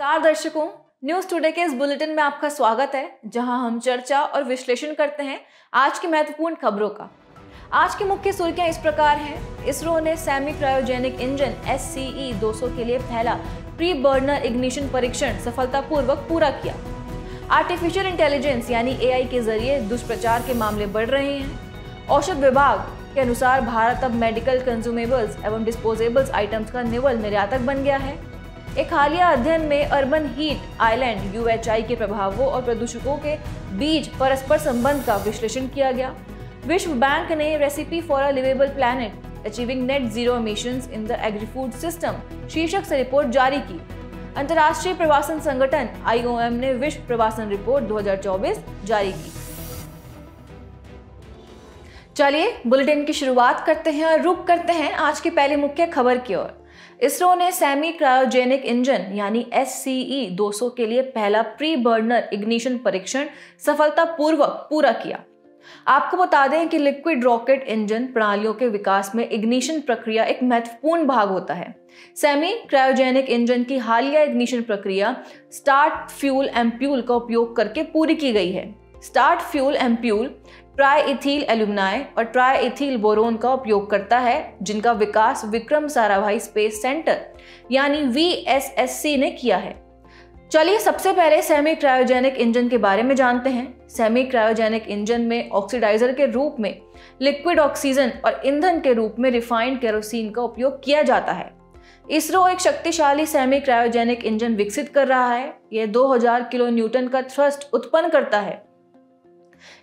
नमस्कार दर्शकों, news today के इस बुलेटिन में आपका स्वागत है, जहां हम चर्चा और विश्लेषण करते हैं आज की महत्वपूर्ण खबरों का। आज की मुख्य सुर्खियां इस प्रकार हैं। इसरो ने सेमी क्रायोजेनिक इंजन SCE 200 के लिए पहला प्री बर्नर इग्निशन परीक्षण सफलतापूर्वक पूरा किया। आर्टिफिशियल इंटेलिजेंस यानी AI के जरिए दुष्प्रचार के मामले बढ़ रहे हैं। औषध विभाग के अनुसार भारत अब मेडिकल कंज्यूमेबल्स एवं डिस्पोजेबल्स आइटम्स का निवल निर्यातक बन गया है। एक हालिया अध्ययन में अर्बन हीट आइलैंड UHI के प्रभावों और प्रदूषकों के बीच परस्पर संबंध का विश्लेषण किया गया। विश्व बैंक ने recipe for a liveable planet achieving net zero emissions in the agrifood system शीर्षक से रिपोर्ट जारी की। अंतर्राष्ट्रीय प्रवासन संगठन IOM ने विश्व प्रवासन रिपोर्ट 2024 जारी की। चलिए बुलेटिन की शुरुआत करते हैं और रुख करते हैं आज की पहली मुख्य खबर की ओर। इसरो ने सेमी क्रायोजेनिक इंजन यानी SCE 200 के लिए पहला प्री बर्नर इग्निशन परीक्षण सफलतापूर्वक पूरा किया। आपको बता दें कि लिक्विड रॉकेट इंजन प्रणालियों के विकास में इग्निशन प्रक्रिया एक महत्वपूर्ण भाग होता है। सेमी क्रायोजेनिक इंजन की हालिया इग्निशन प्रक्रिया स्टार्ट फ्यूल एम्प्यूल का उपयोग करके पूरी की गई है। स्टार्ट फ्यूल एम्प्यूल ट्राइइथील एल्यूमिनाई और ट्राइइथील बोरोन का उपयोग करता है, जिनका विकास विक्रम साराभाई स्पेस सेंटर यानी VSSC ने किया है। चलिए सबसे पहले सेमी क्रायोजेनिक इंजन के बारे में जानते हैं। सेमी क्रायोजेनिक इंजन में ऑक्सीडाइजर के रूप में लिक्विड ऑक्सीजन और ईंधन के रूप में रिफाइंड केरोसिन का उपयोग किया जाता है। इसरो एक शक्तिशाली सेमी क्रायोजेनिक इंजन विकसित कर रहा है। यह 2000 किलो न्यूटन का थ्रस्ट उत्पन्न करता है।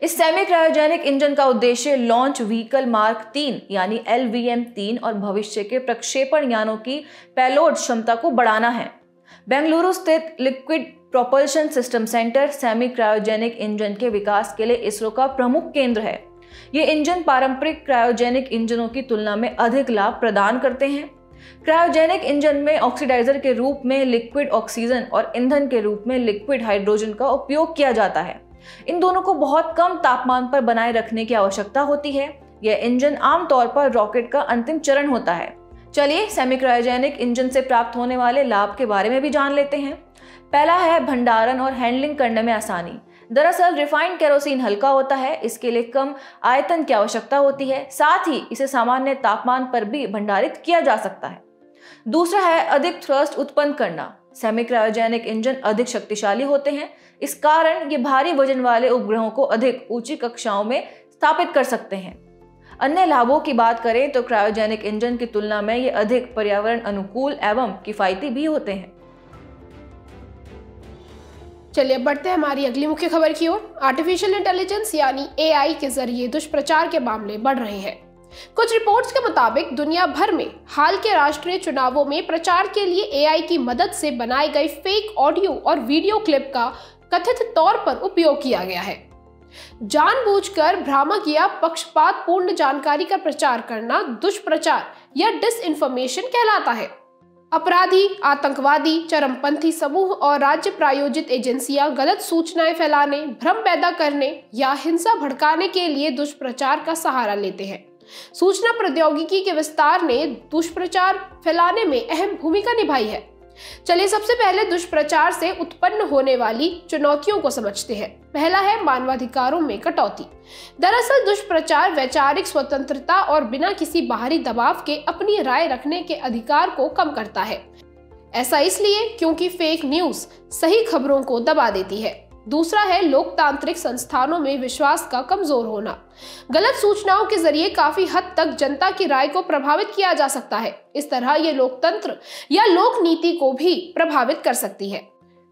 इस सेमी क्रायोजेनिक इंजन का उद्देश्य लॉन्च व्हीकल मार्क 3 यानी LVM-3 और भविष्य के प्रक्षेपण यानों की पेलोड क्षमता को बढ़ाना है। बेंगलुरु स्थित liquid propulsion system centre semi cryogenic engine के विकास के लिए इसरो का प्रमुख केंद्र है। ये इंजन पारंपरिक क्रायोजेनिक इंजनों की तुलना में अधिक लाभ प्रदान करते हैं। क्रायोजेनिक इंजन में ऑक्सीडाइजर के रूप में लिक्विड ऑक्सीजन और ईंधन के रूप में लिक्विड हाइड्रोजन का उपयोग किया जाता है। इन दोनों को बहुत कम तापमान पर बनाए रखने की आवश्यकता होती है। यह इंजन आमतौर पर रॉकेट का अंतिम चरण होता है। चलिए सेमी क्रायोजेनिक इंजन से प्राप्त होने वाले लाभ के बारे में भी जान लेते हैं। पहला है भंडारण और हैंडलिंग करने में आसानी। दरअसल रिफाइंड केरोसिन हल्का होता है, इसके लिए कम आयतन की आवश्यकता होती है। साथ ही इसे सामान्य तापमान पर भी भंडारित किया जा सकता है। दूसरा है अधिक थ्रस्ट उत्पन्न करना। सेमी क्रायोजेनिक इंजन अधिक शक्तिशाली होते हैं, इस कारण ये भारी वजन वाले उपग्रहों को अधिक ऊंची कक्षाओं में स्थापित कर सकते हैं। अन्य लाभों की बात करें तो क्रायोजेनिक इंजन की तुलना में ये अधिक पर्यावरण अनुकूल एवं किफायती भी होते हैं। चलिए बढ़ते हैं हमारी अगली मुख्य खबर की ओर। आर्टिफिशियल इंटेलिजेंस यानी AI के जरिए दुष्प्रचार के मामले बढ़ रहे हैं। कुछ रिपोर्ट्स के मुताबिक दुनिया भर में हाल के राष्ट्रीय चुनावों में प्रचार के लिए AI की मदद से बनाए गए फेक ऑडियो और वीडियो क्लिप का कथित तौर पर उपयोग किया गया है। जानबूझकर भ्रामक या पक्षपातपूर्ण जानकारी का प्रचार करना दुष्प्रचार या डिसइंफॉर्मेशन कहलाता है। अपराधी, आतंकवादी, चरमपंथी समूह और राज्य प्रायोजित एजेंसियां गलत सूचनाएं फैलाने, भ्रम पैदा करने या हिंसा भड़काने के लिए दुष्प्रचार का सहारा लेते हैं। सूचना प्रौद्योगिकी के विस्तार ने दुष्प्रचार फैलाने में अहम भूमिका निभाई है। चलिए सबसे पहले दुष्प्रचार से उत्पन्न होने वाली चुनौतियों को समझते हैं। पहला है मानवाधिकारों में कटौती। दरअसल दुष्प्रचार वैचारिक स्वतंत्रता और बिना किसी बाहरी दबाव के अपनी राय रखने के अधिकार को कम करता है। ऐसा इसलिए क्योंकि फेक न्यूज सही खबरों को दबा देती है। दूसरा है लोकतांत्रिक संस्थानों में विश्वास का कमजोर होना। गलत सूचनाओं के जरिए काफी हद तक जनता की राय को प्रभावित किया जा सकता है। इस तरह ये लोकतंत्र या लोक नीति को भी प्रभावित कर सकती है।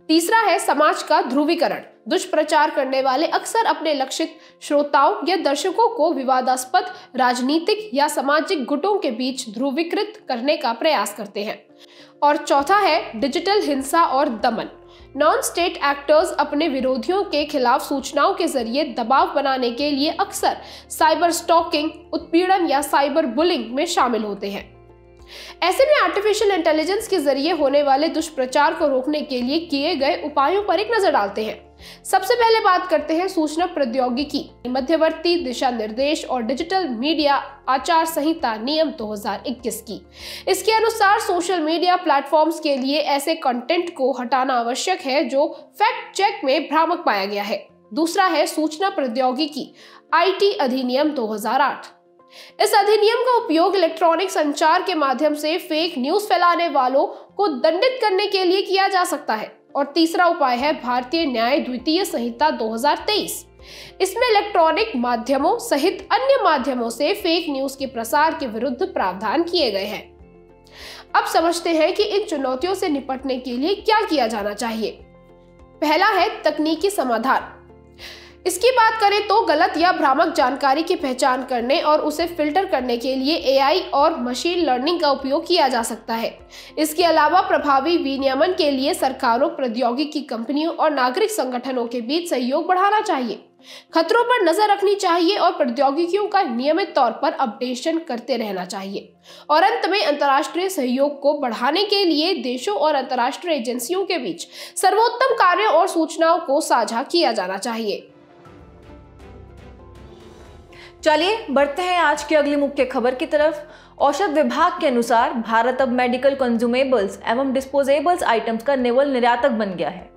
तीसरा है समाज का ध्रुवीकरण। दुष्प्रचार करने वाले अक्सर अपने लक्षित श्रोताओं या दर्शकों को विवादास्पद राजनीतिक या सामाजिक गुटों के बीच ध्रुवीकृत करने का प्रयास करते हैं। और चौथा है डिजिटल हिंसा और दमन। नॉन स्टेट एक्टर्स अपने विरोधियों के खिलाफ सूचनाओं के जरिए दबाव बनाने के लिए अक्सर साइबर स्टॉकिंग, उत्पीड़न या साइबर बुलिंग में शामिल होते हैं। ऐसे में आर्टिफिशियल इंटेलिजेंस के जरिए होने वाले दुष्प्रचार को रोकने के लिए किए गए उपायों पर एक नजर डालते हैं। सबसे पहले बात करते हैं सूचना प्रौद्योगिकी मध्यवर्ती दिशा निर्देश और डिजिटल मीडिया आचार संहिता नियम 2021 की। इसके अनुसार सोशल मीडिया प्लेटफॉर्म्स के लिए ऐसे कंटेंट को हटाना आवश्यक है जो फैक्ट चेक में भ्रामक पाया गया है। दूसरा है सूचना प्रौद्योगिकी IT अधिनियम 2008। इस अधिनियम का उपयोग इलेक्ट्रॉनिक संचार के माध्यम से फेक न्यूज फैलाने वालों को दंडित करने के लिए किया जा सकता है। और तीसरा उपाय है भारतीय न्याय द्वितीय संहिता 2023। इसमें इलेक्ट्रॉनिक माध्यमों सहित अन्य माध्यमों से फेक न्यूज के प्रसार के विरुद्ध प्रावधान किए गए हैं। अब समझते हैं कि इन चुनौतियों से निपटने के लिए क्या किया जाना चाहिए। पहला है तकनीकी समाधान। इसकी बात करें तो गलत या भ्रामक जानकारी की पहचान करने और उसे फिल्टर करने के लिए AI और मशीन लर्निंग का उपयोग किया जा सकता है। इसके अलावा प्रभावी विनियमन के लिए सरकारों, प्रौद्योगिकी कंपनियों और नागरिक संगठनों के बीच सहयोग बढ़ाना चाहिए। खतरों पर नजर रखनी चाहिए और प्रौद्योगिकियों का नियमित तौर पर अपडेशन करते रहना चाहिए। और अंत में अंतर्राष्ट्रीय सहयोग को बढ़ाने के लिए देशों और अंतर्राष्ट्रीय एजेंसियों के बीच सर्वोत्तम कार्यों और सूचनाओं को साझा किया जाना चाहिए। चलिए बढ़ते हैं आज की अगली मुख्य खबर की तरफ। औषध विभाग के अनुसार भारत अब मेडिकल कंज्यूमेबल्स एवं डिस्पोजेबल्स आइटम्स का केवल निर्यातक बन गया है।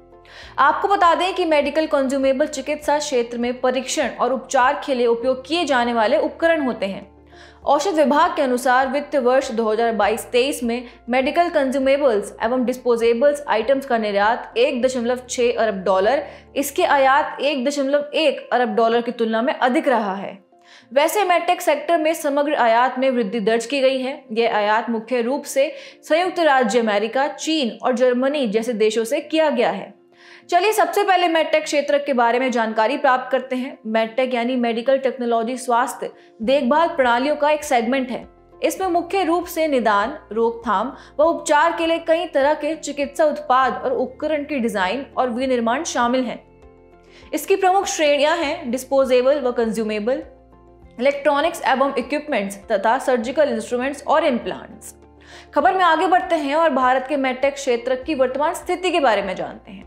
आपको बता दें कि मेडिकल कंज्यूमेबल चिकित्सा क्षेत्र में परीक्षण और उपचार के लिए उपयोग किए जाने वाले उपकरण होते हैं। औषध विभाग के अनुसार वित्त वर्ष 2022-23 में मेडिकल कंज्यूमेबल्स एवं डिस्पोजेबल्स आइटम्स का निर्यात $1.6 अरब, इसके आयात $1.1 अरब की तुलना में अधिक रहा है। वैसे मेडटेक सेक्टर में समग्र आयात में वृद्धि दर्ज की गई है। यह आयात मुख्य रूप से संयुक्त राज्य अमेरिका, चीन और जर्मनी जैसे देशों से किया गया है। चलिए सबसे पहले मेडटेक क्षेत्र के बारे में जानकारी प्राप्त करते हैं। मेडटेक यानी मेडिकल टेक्नोलॉजी स्वास्थ्य देखभाल प्रणालियों का एक सेगमेंट है। इसमें मुख्य रूप से निदान, रोकथाम व उपचार के लिए कई तरह के चिकित्सा उत्पाद और उपकरण की डिजाइन और विनिर्माण शामिल हैं। इसकी प्रमुख श्रेणियां हैं डिस्पोजेबल व कंज्यूमेबल, इलेक्ट्रॉनिक्स एवं इक्विपमेंट्स तथा सर्जिकल इंस्ट्रूमेंट्स और इम्प्लांट्स। खबर में आगे बढ़ते हैं और भारत के मेडटेक क्षेत्र की वर्तमान स्थिति के बारे में जानते हैं।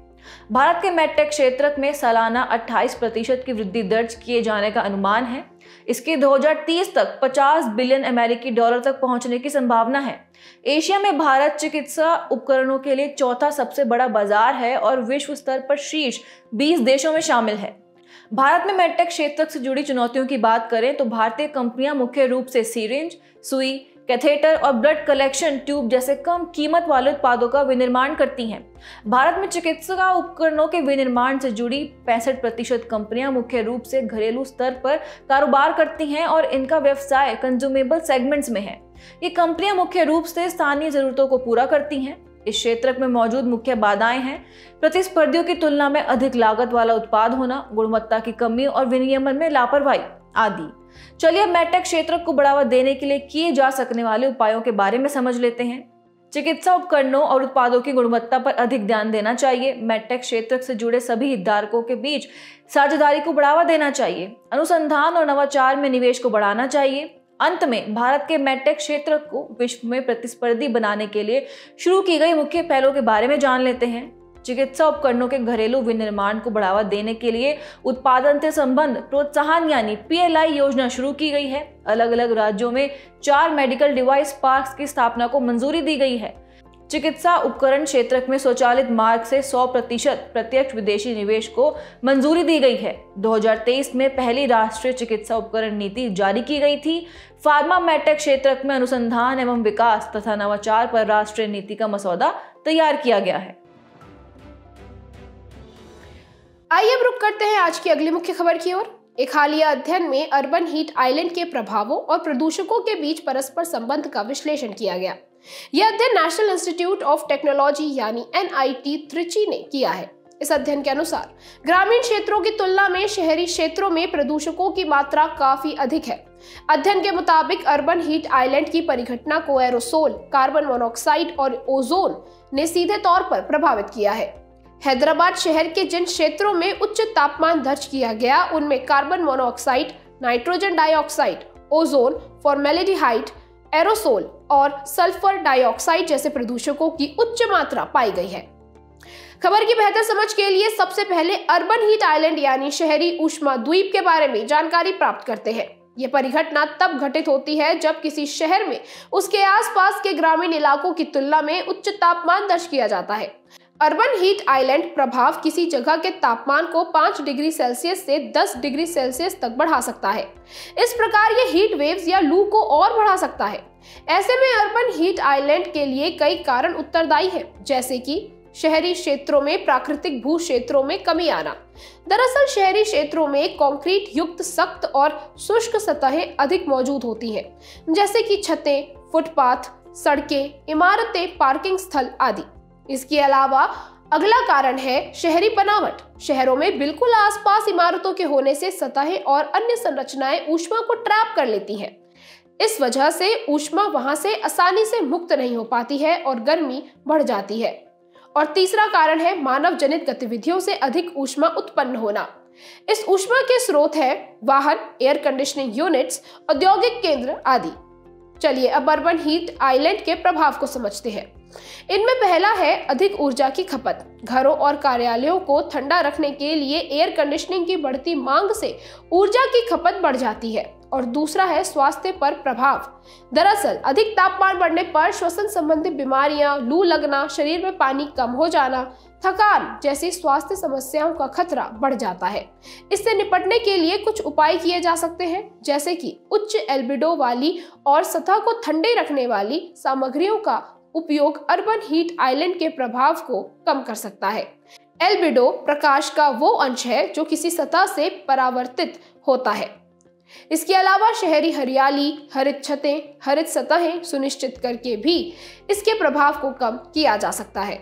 भारत के मेडटेक क्षेत्र में सालाना 28% की वृद्धि दर्ज किए जाने का अनुमान है। इसके 2030 तक $50 बिलियन अमेरिकी डॉलर तक पहुंचने की संभावना है। एशिया में भारत चिकित्सा उपकरणों के लिए चौथा सबसे बड़ा बाजार है और विश्व स्तर पर शीर्ष 20 देशों में शामिल है। भारत में मेडटेक क्षेत्र से जुड़ी चुनौतियों की बात करें तो भारतीय कंपनियां मुख्य रूप से सिरिंज, सुई, कैथेटर और ब्लड कलेक्शन ट्यूब जैसे कम कीमत वाले उत्पादों का विनिर्माण करती हैं। भारत में चिकित्सा उपकरणों के विनिर्माण से जुड़ी 65% कंपनियां मुख्य रूप से घरेलू स्तर पर कारोबार करती हैं और इनका व्यवसाय कंज्यूमेबल सेगमेंट्स में है। ये कंपनियां मुख्य रूप से स्थानीय जरूरतों को पूरा करती हैं। इस क्षेत्र में मौजूद मुख्य बाधाएं हैं प्रतिस्पर्धियों की तुलना में अधिक लागत वाला उत्पाद होना, गुणवत्ता की कमी और विनियमन में लापरवाही आदि। चलिए अब मेडटेक क्षेत्र को बढ़ावा देने के लिए किए जा सकने वाले उपायों के बारे में समझ लेते हैं। चिकित्सा उपकरणों और उत्पादों की गुणवत्ता पर अधिक ध्यान देना चाहिए। मेडटेक क्षेत्र से जुड़े सभी हितधारकों के बीच साझेदारी को बढ़ावा देना चाहिए। अनुसंधान और नवाचार में निवेश को बढ़ाना चाहिए। अंत में भारत के मेडटेक क्षेत्र को विश्व में प्रतिस्पर्धी बनाने के लिए शुरू की गई मुख्य पहलों के बारे में जान लेते हैं। चिकित्सा उपकरणों के घरेलू विनिर्माण को बढ़ावा देने के लिए उत्पादन से संबंध प्रोत्साहन यानी PLI योजना शुरू की गई है। अलग अलग राज्यों में 4 मेडिकल डिवाइस पार्क्स की स्थापना को मंजूरी दी गई है। चिकित्सा उपकरण क्षेत्र में स्वचालित मार्ग से 100% प्रत्यक्ष विदेशी निवेश को मंजूरी दी गई है। 2023 में पहली राष्ट्रीय चिकित्सा उपकरण नीति जारी की गई थी। फार्मा मेडटेक क्षेत्र में अनुसंधान एवं विकास तथा नवाचार पर राष्ट्रीय नीति का मसौदा तैयार किया गया है। आइए अब रुक करते हैं आज की अगली मुख्य खबर की ओर। एक हालिया अध्ययन में अर्बन हीट आइलैंड के प्रभावों और प्रदूषकों के बीच परस्पर संबंध का विश्लेषण किया गया। यह अध्ययन नेशनल इंस्टीट्यूट ऑफ टेक्नोलॉजी यानी NIT त्रिची ने किया है। इस अध्ययन के अनुसार ग्रामीण क्षेत्रों की तुलना में शहरी क्षेत्रों में प्रदूषकों की मात्रा काफी अधिक है। अध्ययन के मुताबिक अर्बन हीट आइलैंड की परिघटना को एरोसोल, कार्बन मोनोऑक्साइड और ओजोन ने सीधे तौर पर प्रभावित किया है। हैदराबाद शहर के जिन क्षेत्रों में उच्च तापमान दर्ज किया गया उनमें carbon monoxide, nitrogen dioxide, ozone, formaldehyde, aerosol और सल्फर डाइऑक्साइड जैसे प्रदूषकों की उच्च मात्रा पाई गई है। खबर की बेहतर समझ के लिए सबसे पहले अर्बन हीट आइलैंड यानी शहरी ऊष्मा द्वीप के बारे में जानकारी प्राप्त करते हैं। यह परिघटना तब घटित होती है जब किसी शहर में उसके आसपास के ग्रामीण इलाकों की तुलना में उच्च तापमान दर्ज किया जाता है। अर्बन हीट आइलैंड प्रभाव किसी जगह के तापमान को 5 डिग्री सेल्सियस से 10 डिग्री सेल्सियस तक बढ़ा सकता है। इस प्रकार यह हीट वेव्स या लू को और बढ़ा सकता है। ऐसे में अर्बन हीट आइलैंड के लिए कई कारण उत्तरदायी हैं, जैसे कि शहरी क्षेत्रों में प्राकृतिक भू क्षेत्रों में कमी आना। दरअसल शहरी क्षेत्रों में कंक्रीट युक्त सख्त और शुष्क सतहें अधिक मौजूद होती हैं, जैसे कि छतें, फुटपाथ, सड़कें, इमारतें, पार्किंग स्थल आदि। इसके अलावा अगला कारण है शहरी बनावट। शहरों में बिल्कुल आसपास इमारतों के होने से सतहें और अन्य संरचनाएं ऊष्मा को ट्रैप कर लेती हैं। इस वजह से ऊष्मा वहां से आसानी से मुक्त नहीं हो पाती है और गर्मी बढ़ जाती है। और तीसरा कारण है मानव जनित गतिविधियों से अधिक ऊष्मा उत्पन्न होना। इस ऊष्मा के स्रोत है वाहन, एयर कंडीशनिंग यूनिट्स, औद्योगिक केंद्र आदि। चलिए अब अर्बन हीट आइलैंड के प्रभाव को समझते हैं। इनमें पहला है अधिक ऊर्जा की खपत। घरों और कार्यालयों को ठंडा रखने के लिए एयर कंडीशनिंग की बढ़ती मांग से ऊर्जा की खपत बढ़ जाती है। और दूसरा है स्वास्थ्य पर प्रभाव। दरअसल अधिक तापमान बढ़ने पर श्वसन संबंधी बीमारियां, लू लगना, शरीर में पानी कम हो जाना, थकान जैसी स्वास्थ्य समस्याओं का खतरा बढ़ जाता है। इससे निपटने के लिए कुछ उपाय किए जा सकते हैं, जैसे कि उच्च एल्बिडो वाली और सतह को ठंडे रखने वाली सामग्रियों का उपयोग अर्बन हीट आइलैंड के प्रभाव को कम कर सकता है। एल्बिडो प्रकाश का वो अंश है जो किसी सतह से परावर्तित होता है। इसके अलावा शहरी हरियाली, हरित छतें, हरित सतहें सुनिश्चित करके भी इसके प्रभाव को कम किया जा सकता है।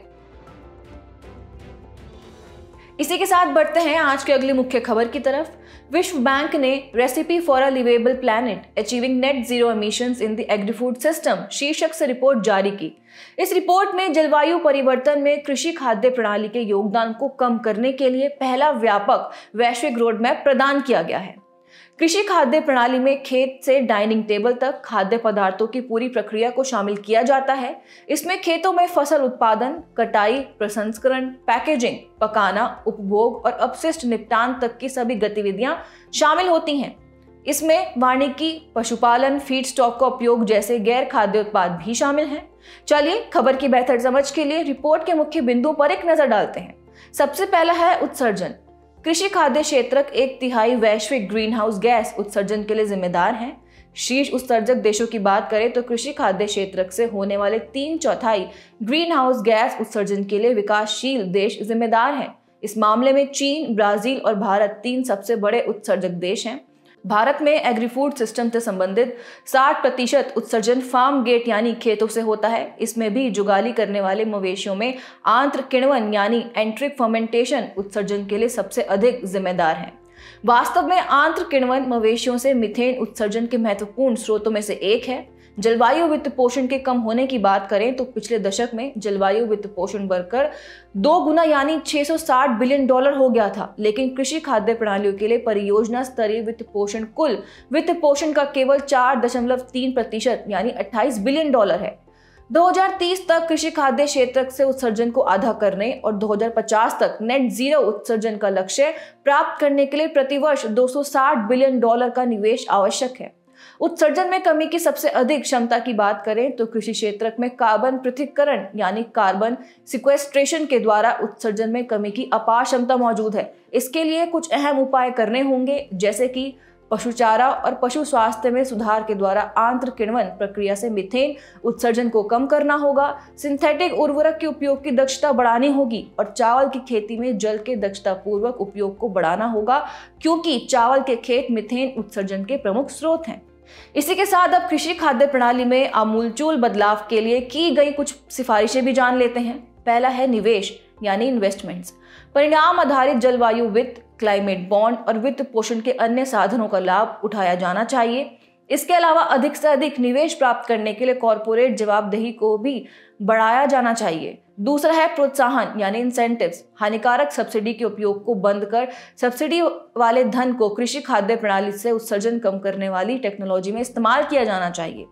इसी के साथ बढ़ते हैं आज के अगली मुख्य खबर की तरफ। विश्व बैंक ने recipe for a liveable planet achieving net zero emissions in the agrifood system शीर्षक से रिपोर्ट जारी की। इस रिपोर्ट में जलवायु परिवर्तन में कृषि खाद्य प्रणाली के योगदान को कम करने के लिए पहला व्यापक वैश्विक रोड मैप प्रदान किया गया है। कृषि खाद्य प्रणाली में खेत से डाइनिंग टेबल तक खाद्य पदार्थों की पूरी प्रक्रिया को शामिल किया जाता है। इसमें खेतों में फसल उत्पादन, कटाई, प्रसंस्करण, पैकेजिंग, पकाना, उपभोग और अपशिष्ट निपटान तक की सभी गतिविधियां शामिल होती हैं। इसमें वानिकी, पशुपालन, फीड स्टॉक का उपयोग जैसे गैर खाद्य उत्पाद भी शामिल हैं। चलिए खबर की बेहतर समझ के लिए रिपोर्ट के मुख्य बिंदुओं पर एक नजर डालते हैं। सबसे पहला है उत्सर्जन। कृषि खाद्य क्षेत्र 1/3 वैश्विक ग्रीन हाउस गैस उत्सर्जन के लिए जिम्मेदार हैं। शीर्ष उत्सर्जक देशों की बात करें तो कृषि खाद्य क्षेत्र से होने वाले 3/4 ग्रीन हाउस गैस उत्सर्जन के लिए विकासशील देश जिम्मेदार हैं। इस मामले में चीन, ब्राजील और भारत 3 सबसे बड़े उत्सर्जक देश हैं। भारत में एग्री फूड सिस्टम से संबंधित 60% उत्सर्जन फार्म गेट यानी खेतों से होता है। इसमें भी जुगाली करने वाले मवेशियों में आंत्र किण्वन यानी एंट्रिक फर्मेंटेशन उत्सर्जन के लिए सबसे अधिक जिम्मेदार है। वास्तव में आंत्र किण्वन मवेशियों से मीथेन उत्सर्जन के महत्वपूर्ण स्रोतों में से एक है। जलवायु वित्त पोषण के कम होने की बात करें तो पिछले दशक में जलवायु वित्त पोषण बढ़कर 2 गुना यानी $660 बिलियन हो गया था। लेकिन कृषि खाद्य प्रणालियों के लिए परियोजना स्तरीय वित्त पोषण कुल वित्त पोषण का केवल 4.3% यानी $28 बिलियन है। 2030 तक कृषि खाद्य क्षेत्र से उत्सर्जन को आधा करने और 2050 तक नेट जीरो उत्सर्जन का लक्ष्य प्राप्त करने के लिए प्रतिवर्ष $260 बिलियन का निवेश आवश्यक है। उत्सर्जन में कमी की सबसे अधिक क्षमता की बात करें तो कृषि क्षेत्र में कार्बन पृथक्करण यानी कार्बन सिक्वेस्ट्रेशन के द्वारा उत्सर्जन में कमी की अपार क्षमता मौजूद है। इसके लिए कुछ अहम उपाय करने होंगे, जैसे कि पशु चारा और पशु स्वास्थ्य में सुधार के द्वारा आंत्र किण्वन प्रक्रिया से मीथेन उत्सर्जन को कम करना होगा। सिंथेटिक उर्वरक के उपयोग की दक्षता बढ़ानी होगी और चावल की खेती में जल के दक्षतापूर्वक उपयोग को बढ़ाना होगा, क्योंकि चावल के खेत मीथेन उत्सर्जन के प्रमुख स्रोत हैं। इसी के साथ अब कृषि खाद्य प्रणाली में आमूलचूल बदलाव के लिए की गई कुछ सिफारिशें भी जान लेते हैं। पहला है निवेश यानी इन्वेस्टमेंट्स। परिणाम आधारित जलवायु वित्त, क्लाइमेट बॉन्ड और वित्त पोषण के अन्य साधनों का लाभ उठाया जाना चाहिए। इसके अलावा अधिक से अधिक निवेश प्राप्त करने के लिए कॉरपोरेट जवाबदेही को भी बढ़ाया जाना चाहिए। दूसरा है प्रोत्साहन यानी इंसेंटिव्स। हानिकारक सब्सिडी के उपयोग को बंद कर सब्सिडी वाले धन को कृषि खाद्य प्रणाली से उत्सर्जन कम करने वाली टेक्नोलॉजी में इस्तेमाल किया जाना चाहिए।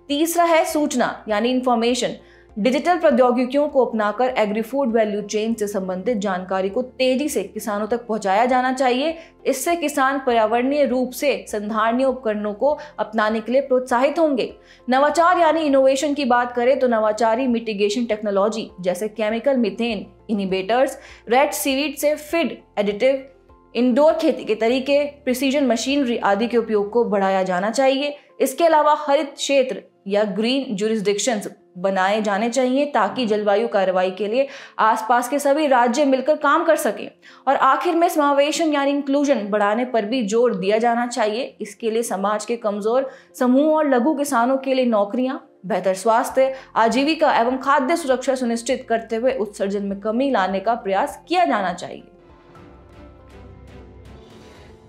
तीसरा है सूचना यानी इंफॉर्मेशन। डिजिटल प्रौद्योगिकियों को अपनाकर एग्री फूड वैल्यू चेन से संबंधित जानकारी को तेजी से किसानों तक पहुंचाया जाना चाहिए। इससे किसान पर्यावरणीय रूप से संधारणीय उपकरणों को अपनाने के लिए प्रोत्साहित होंगे। नवाचार यानी इनोवेशन की बात करें तो नवाचारी मिटिगेशन टेक्नोलॉजी जैसे chemical methane inhibitors, red seaweed से फीड एडिटिव, इंडोर खेती के तरीके, प्रिसीजन मशीनरी आदि के उपयोग को बढ़ाया जाना चाहिए। इसके अलावा हरित क्षेत्र या ग्रीन ज्यूरिसडिक्शंस बनाए जाने चाहिए ताकि जलवायु कार्रवाई के लिए आसपास के सभी राज्य मिलकर काम कर सकें। और आखिर में समावेशन यानी इंक्लूजन बढ़ाने पर भी जोर दिया जाना चाहिए। इसके लिए समाज के कमजोर समूह और लघु किसानों के लिए नौकरियां, बेहतर स्वास्थ्य, आजीविका एवं खाद्य सुरक्षा सुनिश्चित करते हुए उत्सर्जन में कमी लाने का प्रयास किया जाना चाहिए।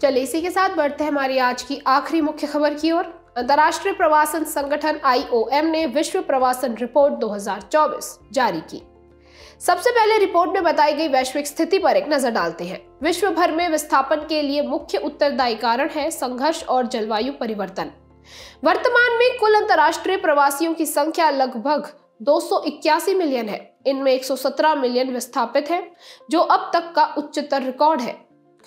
चलिए इसी के साथ बढ़ते हैं हमारी आज की आखिरी मुख्य खबर की ओर। अंतर्राष्ट्रीय प्रवासन संगठन IOM ने विश्व प्रवासन रिपोर्ट 2024 जारी की। सबसे पहले रिपोर्ट में बताई गई वैश्विक स्थिति पर एक नजर डालते हैं। विश्व भर में विस्थापन के लिए मुख्य उत्तरदायी कारण है संघर्ष और जलवायु परिवर्तन। वर्तमान में कुल अंतर्राष्ट्रीय प्रवासियों की संख्या लगभग 281 मिलियन है। इनमें 117 मिलियन विस्थापित हैं, जो अब तक का उच्चतर रिकॉर्ड है।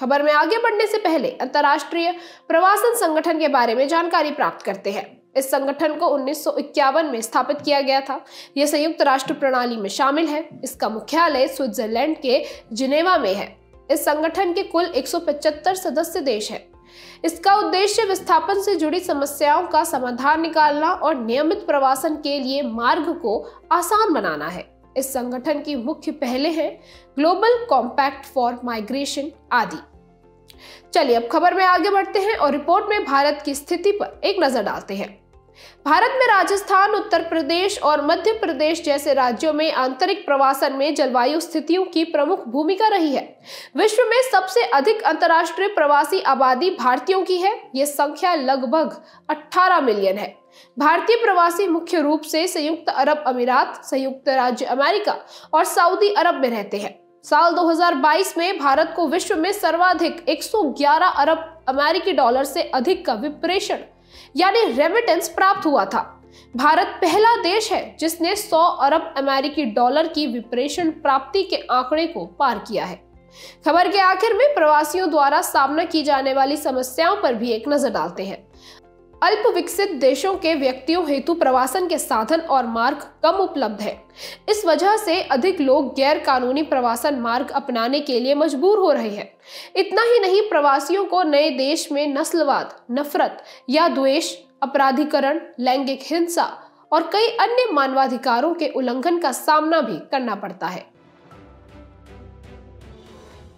खबर में आगे बढ़ने से पहले अंतर्राष्ट्रीय प्रवासन संगठन के बारे में जानकारी प्राप्त करते हैं। इस संगठन को 1951 में स्थापित किया गया था। यह संयुक्त राष्ट्र प्रणाली में शामिल है। इसका मुख्यालय स्विट्जरलैंड के जिनेवा में है। इस संगठन के कुल 175 सदस्य देश हैं। इसका उद्देश्य विस्थापन से जुड़ी समस्याओं का समाधान निकालना और नियमित प्रवासन के लिए मार्ग को आसान बनाना है। इस संगठन की मुख्य पहलें हैं ग्लोबल कॉम्पैक्ट फॉर माइग्रेशन आदि। चलिए अब खबर में आगे बढ़ते हैं और रिपोर्ट में भारत की स्थिति पर एक नजर डालते हैं। भारत में राजस्थान, उत्तर प्रदेश और मध्य प्रदेश जैसे राज्यों में आंतरिक प्रवासन में जलवायु स्थितियों की प्रमुख भूमिका रही है। विश्व में सबसे अधिक अंतर्राष्ट्रीय प्रवासी आबादी भारतीयों की है। यह संख्या लगभग 18 मिलियन है। भारतीय प्रवासी मुख्य रूप से संयुक्त अरब अमीरात, संयुक्त राज्य अमेरिका और सऊदी अरब में रहते हैं। साल 2022 में भारत को विश्व में सर्वाधिक 111 अरब अमेरिकी डॉलर से अधिक का विप्रेषण यानी रेमिटेंस प्राप्त हुआ था। भारत पहला देश है जिसने 100 अरब अमेरिकी डॉलर की विप्रेषण प्राप्ति के आंकड़े को पार किया है। खबर के आखिर में प्रवासियों द्वारा सामना की जाने वाली समस्याओं पर भी एक नजर डालते हैं। अल्प विकसित देशों के व्यक्तियों हेतु प्रवासन के साधन और मार्ग कम उपलब्ध है। इस वजह से अधिक लोग गैर कानूनी प्रवासन मार्ग अपनाने के लिए मजबूर हो रहे हैं। इतना ही नहीं, प्रवासियों को नए देश में नस्लवाद, नफरत या द्वेष, अपराधीकरण, लैंगिक हिंसा और कई अन्य मानवाधिकारों के उल्लंघन का सामना भी करना पड़ता है।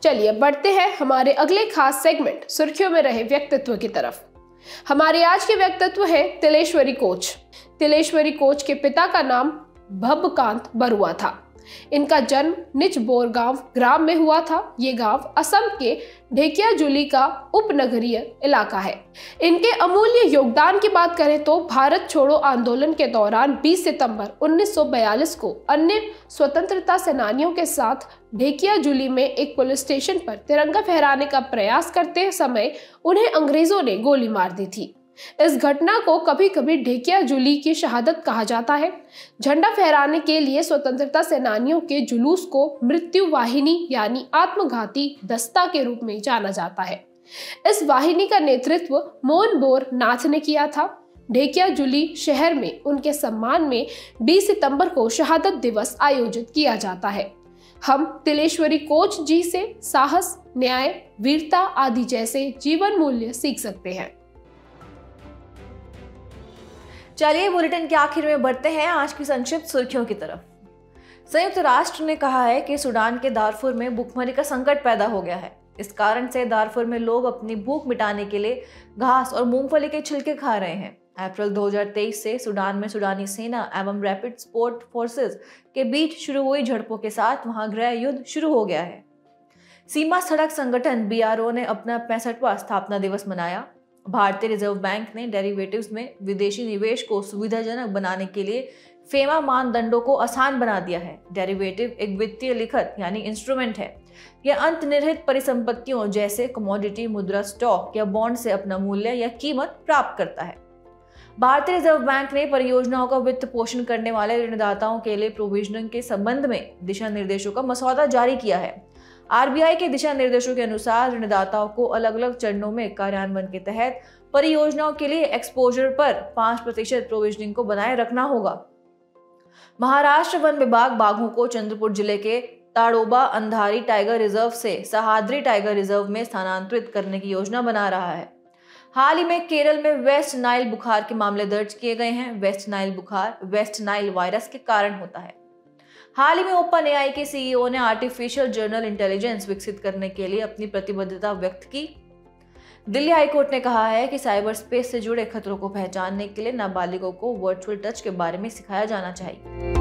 चलिए बढ़ते हैं हमारे अगले खास सेगमेंट सुर्खियों में रहे व्यक्तित्व की तरफ। हमारे आज के व्यक्तित्व है तिलेश्वरी कोच। तिलेश्वरी कोच के पिता का नाम भबकांत बरुआ था। इनका जन्म निचबोर गांव ग्राम में हुआ था। ये गांव असम के ढेकियाजुली का उपनगरीय इलाका है। इनके अमूल्य योगदान की बात करें तो भारत छोड़ो आंदोलन के दौरान 20 सितंबर 1942 को अन्य स्वतंत्रता सेनानियों के साथ ढेकियाजुली में एक पुलिस स्टेशन पर तिरंगा फहराने का प्रयास करते समय उन्हें अंग्रेजों ने गोली मार दी थी। इस घटना को कभी कभी ढेकियाजुली की शहादत कहा जाता है। झंडा फहराने के लिए स्वतंत्रता सेनानियों के जुलूस को मृत्यु वाहिनी यानी आत्मघाती दस्ता के रूप में जाना जाता है। इस वाहिनी का नेतृत्व मोहनबोर नाथ ने किया था। ढेकियाजुली शहर में उनके सम्मान में 20 सितंबर को शहादत दिवस आयोजित किया जाता है। हम तिलेश्वरी कोच जी से साहस, न्याय, वीरता आदि जैसे जीवन मूल्य सीख सकते हैं। चलिए बुलेटिन के आखिर में बढ़ते हैं आज की संक्षिप्त सुर्खियों की तरफ। संयुक्त राष्ट्र ने कहा है कि सूडान के दारफुर में भूखमरी का संकट पैदा हो गया है। इस कारण से दारफुर में लोग अपनी भूख मिटाने के लिए घास और मूंगफली के छिलके खा रहे हैं। अप्रैल 2023 से सूडान में सूडानी सेना एवं रैपिड सपोर्ट फोर्सेस के बीच शुरू हुई झड़पों के साथ वहां गृह युद्ध शुरू हो गया है। सीमा सड़क संगठन BRO ने अपना 65वां स्थापना दिवस मनाया। भारतीय रिजर्व बैंक ने डेरिवेटिव्स में विदेशी निवेश को सुविधाजनक बनाने के लिए फेमा मानदंडों को आसान बना दिया है। डेरिवेटिव एक वित्तीय लिखत यानी इंस्ट्रूमेंट है। यह अंतर्निहित परिसंपत्तियों जैसे कमोडिटी, मुद्रा, स्टॉक या बॉन्ड से अपना मूल्य या कीमत प्राप्त करता है। भारतीय रिजर्व बैंक ने परियोजनाओं का वित्त पोषण करने वाले ऋणदाताओं के लिए प्रोविजनिंग के संबंध में दिशा निर्देशों का मसौदा जारी किया है। आरबीआई के दिशा निर्देशों के अनुसार ऋणदाताओं को अलग अलग चरणों में कार्यान्वयन के तहत परियोजनाओं के लिए एक्सपोजर पर 5% प्रोविजनिंग को बनाए रखना होगा। महाराष्ट्र वन विभाग बाघों को चंद्रपुर जिले के ताड़ोबा अंधारी टाइगर रिजर्व से सहाद्री टाइगर रिजर्व में स्थानांतरित करने की योजना बना रहा है। हाल ही में केरल में वेस्ट नाइल बुखार के मामले दर्ज किए गए हैं। वेस्ट नाइल बुखार वेस्ट नाइल वायरस के कारण होता है। हाल ही में ओपन एआई के सीईओ ने आर्टिफिशियल जनरल इंटेलिजेंस विकसित करने के लिए अपनी प्रतिबद्धता व्यक्त की। दिल्ली हाईकोर्ट ने कहा है कि साइबर स्पेस से जुड़े खतरों को पहचानने के लिए नाबालिगों को वर्चुअल टच के बारे में सिखाया जाना चाहिए।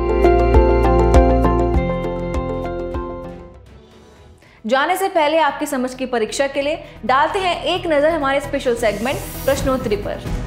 जाने से पहले आपकी समझ की परीक्षा के लिए डालते हैं एक नजर हमारे स्पेशल सेगमेंट प्रश्नोत्तरी पर।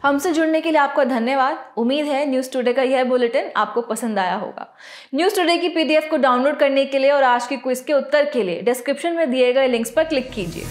हमसे जुड़ने के लिए आपका धन्यवाद। उम्मीद है न्यूज़ टुडे का यह बुलेटिन आपको पसंद आया होगा। न्यूज़ टुडे की पीडीएफ को डाउनलोड करने के लिए और आज की क्विज के उत्तर के लिए डिस्क्रिप्शन में दिए गए लिंक्स पर क्लिक कीजिए।